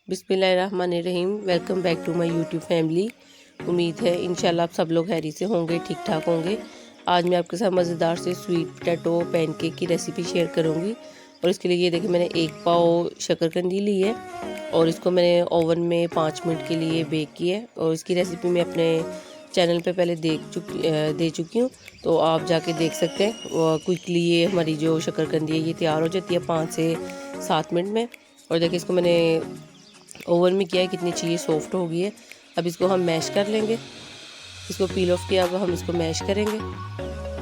बिस्मिल्लाहिर्रहमानिर्रहीम। Welcome back to my YouTube family. उम्मीद है इंशाल्लाह आप सब लोग हैरी से होंगे, ठीक ठाक होंगे। आज मैं आपके साथ मज़ेदार से स्वीट पोटैटो पैनकेक की रेसिपी शेयर करूंगी। और इसके लिए ये देखिए मैंने 1 पाव शक्करकंदी ली है और इसको मैंने ओवन में 5 मिनट के लिए बेक किया है। और इसकी रेसिपी मैं अपने चैनल पे पहले दे चुकी हूँ, तो आप जाके देख सकते हैं। क्विकली ये हमारी जो शक्करकंदी है ये तैयार हो जाती है 5 से 7 मिनट में। और देखिए इसको मैंने ओवन में किया है, कितनी चीज़ सॉफ्ट हो गई है। अब इसको हम मैश कर लेंगे। इसको पील ऑफ किया, अब हम इसको मैश करेंगे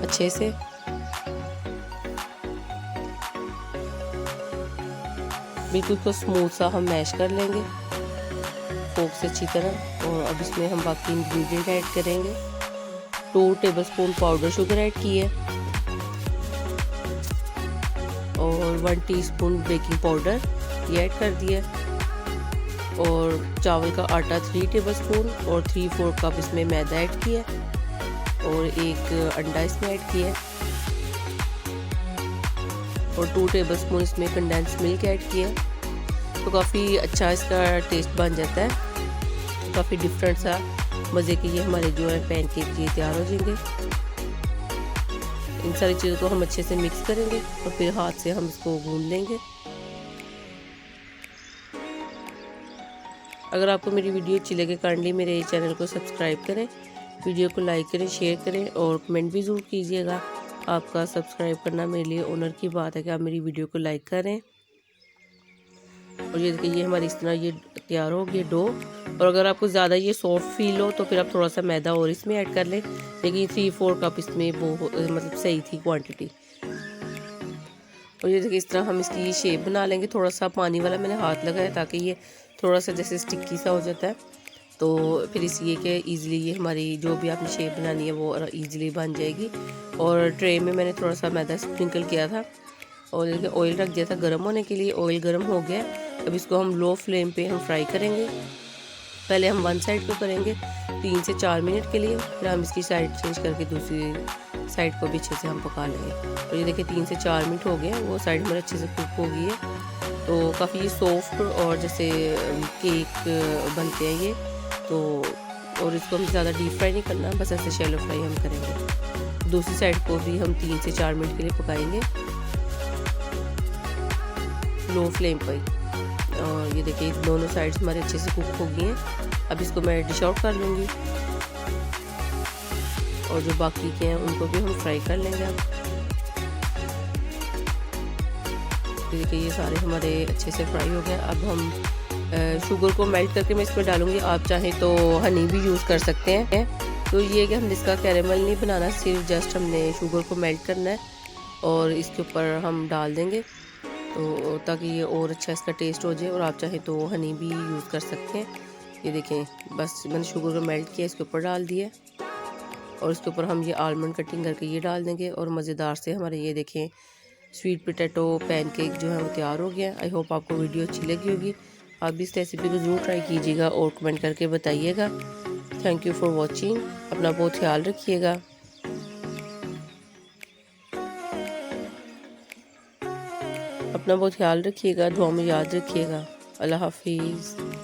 अच्छे से। बिल्कुल इसको स्मूथ सा हम मैश कर लेंगे फोक से अच्छी तरह। और अब इसमें हम बाकी इंग्रेडिएंट ऐड करेंगे। 2 टेबलस्पून पाउडर शुगर ऐड की है और 1 टीस्पून बेकिंग पाउडर ये ऐड कर दिया। और चावल का आटा 3 टेबलस्पून और 3/4 कप इसमें मैदा ऐड किया और 1 अंडा इसमें ऐड किया और 2 टेबलस्पून इसमें कंडेंस मिल्क ऐड किया। तो काफ़ी अच्छा इसका टेस्ट बन जाता है, तो काफ़ी डिफरेंट सा मज़े के ये हमारे जो है पैनकेक ये तैयार हो जाएंगे। इन सारी चीज़ों को हम अच्छे से मिक्स करेंगे और फिर हाथ से हम इसको गूंद लेंगे। अगर आपको मेरी वीडियो अच्छी लगे काइंडली मेरे चैनल को सब्सक्राइब करें, वीडियो को लाइक करें, शेयर करें और कमेंट भी ज़रूर कीजिएगा। आपका सब्सक्राइब करना मेरे लिए ऑनर की बात है कि आप मेरी वीडियो को लाइक करें। और ये देखिए ये हमारी इस तरह ये तैयार हो गया डो। और अगर आपको ज़्यादा ये सॉफ्ट फील हो तो फिर आप थोड़ा सा मैदा और इसमें ऐड कर लें, लेकिन 3/4 कप इसमें वो मतलब सही थी क्वांटिटी। और ये देखिए इस तरह हम इसकी शेप बना लेंगे। थोड़ा सा पानी वाला मैंने हाथ लगाया ताकि ये थोड़ा सा जैसे स्टिक्की सा हो जाता है, तो फिर इसलिए कि ईज़िली ये हमारी जो भी आपने शेप बनानी है वो ईज़िली बन जाएगी। और ट्रे में मैंने थोड़ा सा मैदा स्प्रिंकल किया था और देखिए ऑयल रख दिया था गर्म होने के लिए। ऑयल गर्म हो गया, अब इसको हम लो फ्लेम पे हम फ्राई करेंगे। पहले हम 1 साइड को करेंगे 3 से 4 मिनट के लिए, फिर हम इसकी साइड चेंज करके दूसरी साइड को भी अच्छे से हम पका लेंगे। और ये देखिए 3 से 4 मिनट हो गए, वो साइड हमारे अच्छे से कुक हो गई है। तो काफ़ी सॉफ्ट और जैसे केक बनते हैं ये तो। और इसको हम ज़्यादा डीप फ्राई नहीं करना, बस ऐसे शैलो फ्राई हम करेंगे। दूसरी साइड को भी हम 3 से 4 मिनट के लिए पकाएंगे लो फ्लेम पर। और ये देखिए दोनों साइड्स हमारे अच्छे से कुक हो गई हैं। अब इसको मैं डिश आउट कर लूँगी और जो बाकी के हैं उनको भी हम फ्राई कर लेंगे। अब देखिए ये सारे हमारे अच्छे से फ्राई हो गए। अब हम शुगर को मेल्ट करके मैं इसमें डालूँगी। आप चाहें तो हनी भी यूज़ कर सकते हैं। तो ये है कि हमने इसका कैरेमल नहीं बनाना, सिर्फ जस्ट हमने शुगर को मेल्ट करना है और इसके ऊपर हम डाल देंगे तो ताकि ये और अच्छा इसका टेस्ट हो जाए। और आप चाहें तो हनी भी यूज़ कर सकते हैं। ये देखें बस मैंने शुगर को मेल्ट किया, इसके ऊपर डाल दिया और इसके ऊपर हम ये आलमंड कटिंग करके ये डाल देंगे। और मज़ेदार से हमारे ये देखें स्वीट पोटैटो पैनकेक जो है वो तैयार हो गया। आई होप आपको वीडियो अच्छी लगी होगी। आप भी इस रेसिपी को ज़रूर ट्राई कीजिएगा और कमेंट करके बताइएगा। Thank you for watching. अपना बहुत ख्याल रखिएगा। अपना बहुत ख्याल रखिएगा, दुआ में याद रखिएगा। अल्लाह हाफिज़।